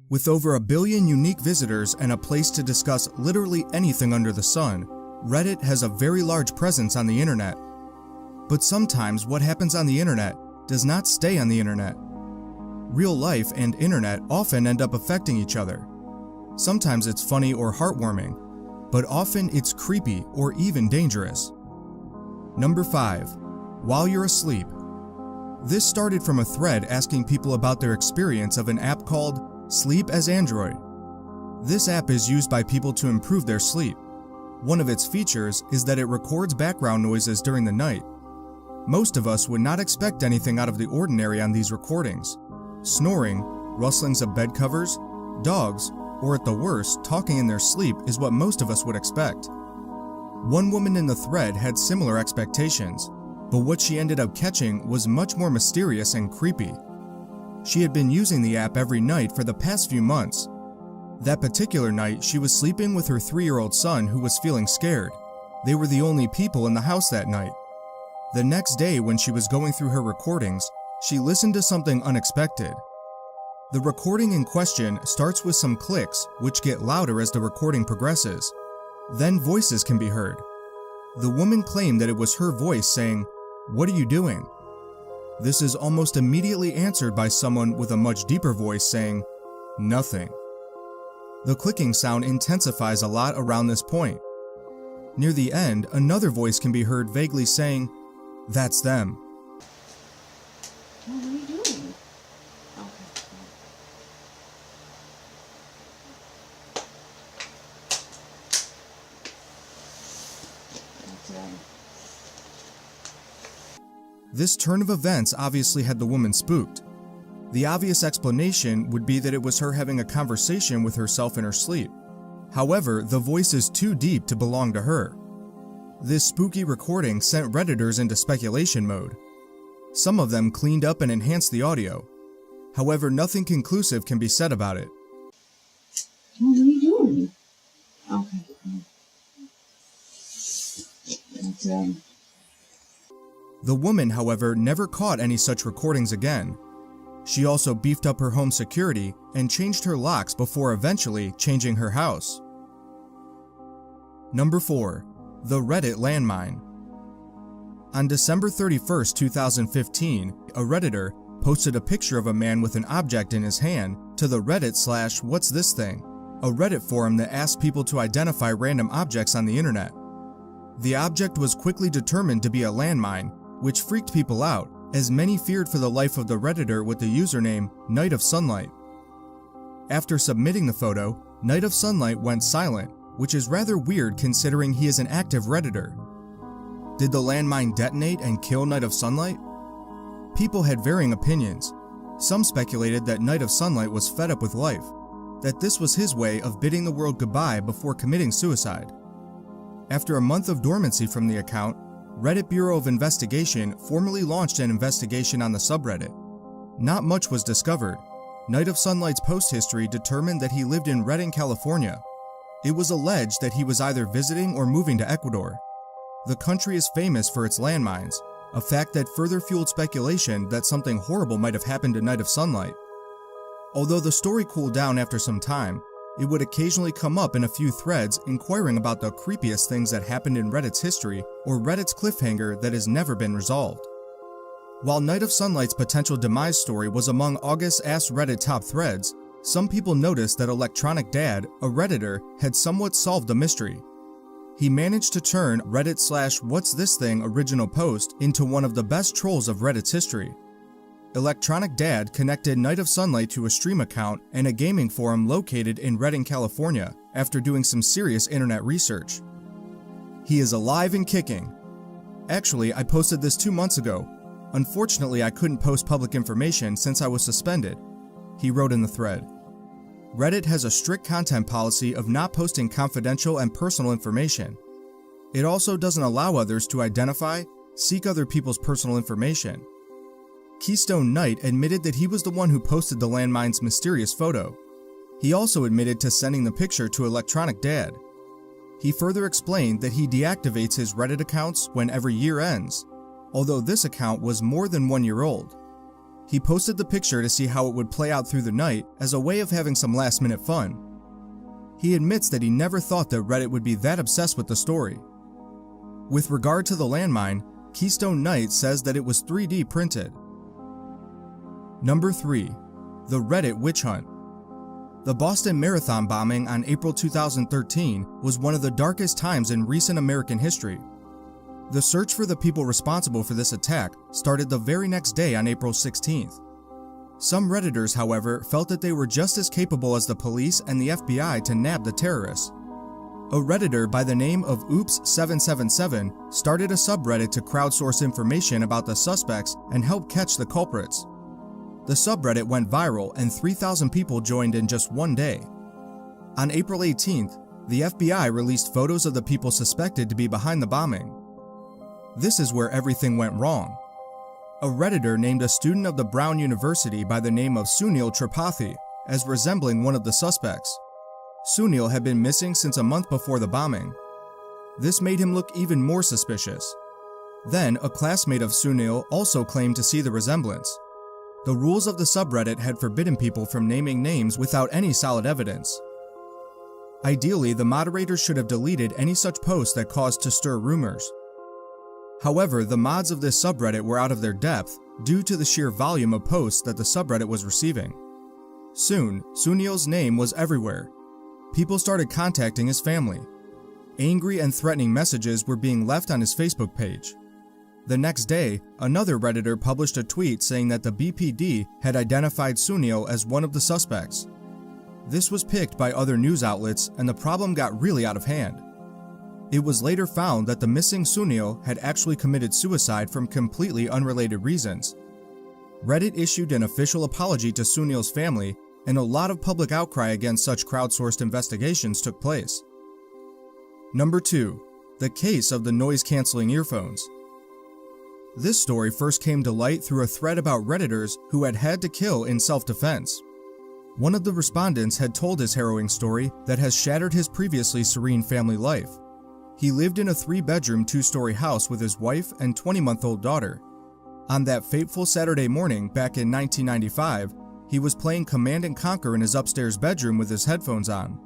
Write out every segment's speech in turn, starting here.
With over 1 billion unique visitors and a place to discuss literally anything under the sun, Reddit has a very large presence on the internet. But sometimes what happens on the internet does not stay on the internet. Real life and internet often end up affecting each other. Sometimes it's funny or heartwarming, but often it's creepy or even dangerous. Number 5. While you're asleep. This started from a thread asking people about their experience of an app called Sleep as Android. This app is used by people to improve their sleep. One of its features is that it records background noises during the night. Most of us would not expect anything out of the ordinary on these recordings. Snoring, rustlings of bed covers, dogs, or at the worst, talking in their sleep is what most of us would expect. One woman in the thread had similar expectations, but what she ended up catching was much more mysterious and creepy. She had been using the app every night for the past few months. That particular night, she was sleeping with her 3-year-old son who was feeling scared. They were the only people in the house that night. The next day, when she was going through her recordings, she listened to something unexpected. The recording in question starts with some clicks, which get louder as the recording progresses. Then voices can be heard. The woman claimed that it was her voice saying, "What are you doing?" This is almost immediately answered by someone with a much deeper voice saying, "Nothing." The clicking sound intensifies a lot around this point. Near the end, another voice can be heard vaguely saying, "That's them." What are you doing? Okay. This turn of events obviously had the woman spooked. The obvious explanation would be that it was her having a conversation with herself in her sleep. However, the voice is too deep to belong to her. This spooky recording sent Redditors into speculation mode. Some of them cleaned up and enhanced the audio. However, nothing conclusive can be said about it. What are you doing? Okay. That's The woman, however, never caught any such recordings again. She also beefed up her home security and changed her locks before eventually changing her house. Number 4. The Reddit landmine. On December 31st, 2015, a Redditor posted a picture of a man with an object in his hand to the Reddit/What's This Thing, a Reddit forum that asks people to identify random objects on the internet. The object was quickly determined to be a landmine, which freaked people out, as many feared for the life of the Redditor with the username Night of Sunlight. After submitting the photo, Night of Sunlight went silent, which is rather weird considering he is an active Redditor. Did the landmine detonate and kill Night of Sunlight? People had varying opinions. Some speculated that Night of Sunlight was fed up with life, that this was his way of bidding the world goodbye before committing suicide. After a month of dormancy from the account, Reddit Bureau of Investigation formally launched an investigation on the subreddit. Not much was discovered. Night of Sunlight's post history determined that he lived in Redding, California. It was alleged that he was either visiting or moving to Ecuador. The country is famous for its landmines, a fact that further fueled speculation that something horrible might have happened to Night of Sunlight. Although the story cooled down after some time, it would occasionally come up in a few threads inquiring about the creepiest things that happened in Reddit's history or Reddit's cliffhanger that has never been resolved. While Night of Sunlight's potential demise story was among August Ask Reddit top threads, some people noticed that Electronic Dad, a Redditor, had somewhat solved the mystery. He managed to turn Reddit/What's This Thing original post into one of the best trolls of Reddit's history. Electronic Dad connected Night of Sunlight to a stream account and a gaming forum located in Redding, California, after doing some serious internet research. He is alive and kicking. Actually, I posted this 2 months ago. Unfortunately, I couldn't post public information since I was suspended, he wrote in the thread. Reddit has a strict content policy of not posting confidential and personal information. It also doesn't allow others to identify, seek other people's personal information. Keystone Knight admitted that he was the one who posted the landmine's mysterious photo. He also admitted to sending the picture to Electronic Dad. He further explained that he deactivates his Reddit accounts when every year ends, although this account was more than 1 year old. He posted the picture to see how it would play out through the night as a way of having some last-minute fun. He admits that he never thought that Reddit would be that obsessed with the story. With regard to the landmine, Keystone Knight says that it was 3D printed. Number 3. The Reddit Witch Hunt. The Boston Marathon bombing on April 2013 was one of the darkest times in recent American history. The search for the people responsible for this attack started the very next day on April 16th. Some Redditors, however, felt that they were just as capable as the police and the FBI to nab the terrorists. A Redditor by the name of Oops777 started a subreddit to crowdsource information about the suspects and help catch the culprits. The subreddit went viral and 3,000 people joined in just one day. On April 18th, the FBI released photos of the people suspected to be behind the bombing. This is where everything went wrong. A Redditor named a student of the Brown University by the name of Sunil Tripathi as resembling one of the suspects. Sunil had been missing since a month before the bombing. This made him look even more suspicious. Then, a classmate of Sunil also claimed to see the resemblance. The rules of the subreddit had forbidden people from naming names without any solid evidence. Ideally, the moderators should have deleted any such posts that caused to stir rumors. However, the mods of this subreddit were out of their depth due to the sheer volume of posts that the subreddit was receiving. Soon, Sunil's name was everywhere. People started contacting his family. Angry and threatening messages were being left on his Facebook page. The next day, another Redditor published a tweet saying that the BPD had identified Sunil as one of the suspects. This was picked by other news outlets and the problem got really out of hand. It was later found that the missing Sunil had actually committed suicide from completely unrelated reasons. Reddit issued an official apology to Sunil's family, and a lot of public outcry against such crowdsourced investigations took place. Number 2. The case of the noise-canceling earphones. This story first came to light through a thread about Redditors who had had to kill in self-defense. One of the respondents had told his harrowing story that has shattered his previously serene family life. He lived in a 3-bedroom, 2-story house with his wife and 20-month-old daughter. On that fateful Saturday morning back in 1995, he was playing Command & Conquer in his upstairs bedroom with his headphones on.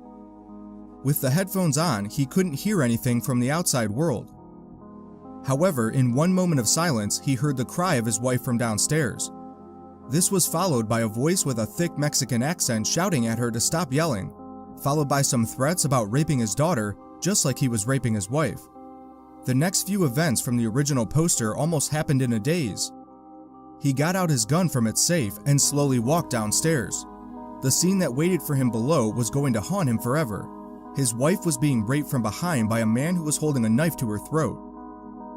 With the headphones on, he couldn't hear anything from the outside world. However, in one moment of silence, he heard the cry of his wife from downstairs. This was followed by a voice with a thick Mexican accent shouting at her to stop yelling, followed by some threats about raping his daughter, just like he was raping his wife. The next few events from the original poster almost happened in a daze. He got out his gun from its safe and slowly walked downstairs. The scene that waited for him below was going to haunt him forever. His wife was being raped from behind by a man who was holding a knife to her throat.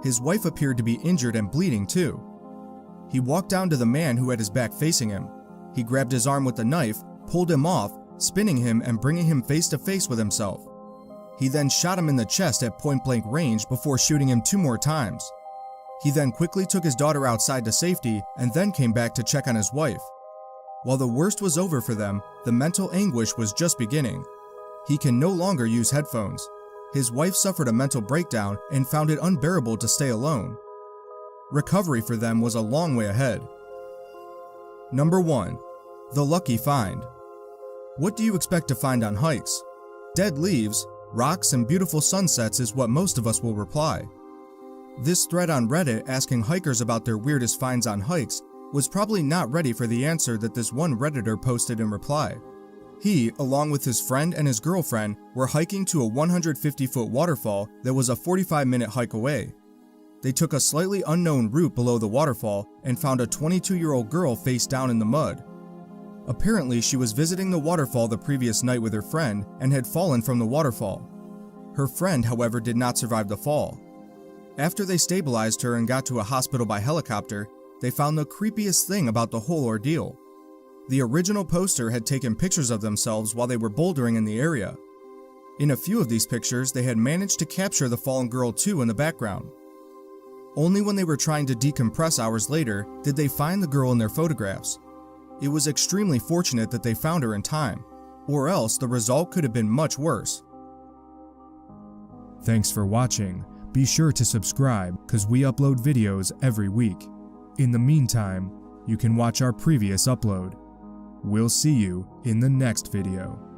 His wife appeared to be injured and bleeding too. He walked down to the man who had his back facing him. He grabbed his arm with the knife, pulled him off, spinning him and bringing him face to face with himself. He then shot him in the chest at point-blank range before shooting him 2 more times. He then quickly took his daughter outside to safety and then came back to check on his wife. While the worst was over for them, the mental anguish was just beginning. He can no longer use headphones. His wife suffered a mental breakdown and found it unbearable to stay alone. Recovery for them was a long way ahead. Number 1. The Lucky Find. What do you expect to find on hikes? Dead leaves, rocks, and beautiful sunsets is what most of us will reply. This thread on Reddit asking hikers about their weirdest finds on hikes was probably not ready for the answer that this one Redditor posted in reply. He, along with his friend and his girlfriend, were hiking to a 150-foot waterfall that was a 45-minute hike away. They took a slightly unknown route below the waterfall and found a 22-year-old girl face down in the mud. Apparently, she was visiting the waterfall the previous night with her friend and had fallen from the waterfall. Her friend, however, did not survive the fall. After they stabilized her and got to a hospital by helicopter, they found the creepiest thing about the whole ordeal. The original poster had taken pictures of themselves while they were bouldering in the area. In a few of these pictures, they had managed to capture the fallen girl too in the background. Only when they were trying to decompress hours later did they find the girl in their photographs. It was extremely fortunate that they found her in time, or else the result could have been much worse. Thanks for watching. Be sure to subscribe, because we upload videos every week. In the meantime, you can watch our previous upload. We'll see you in the next video.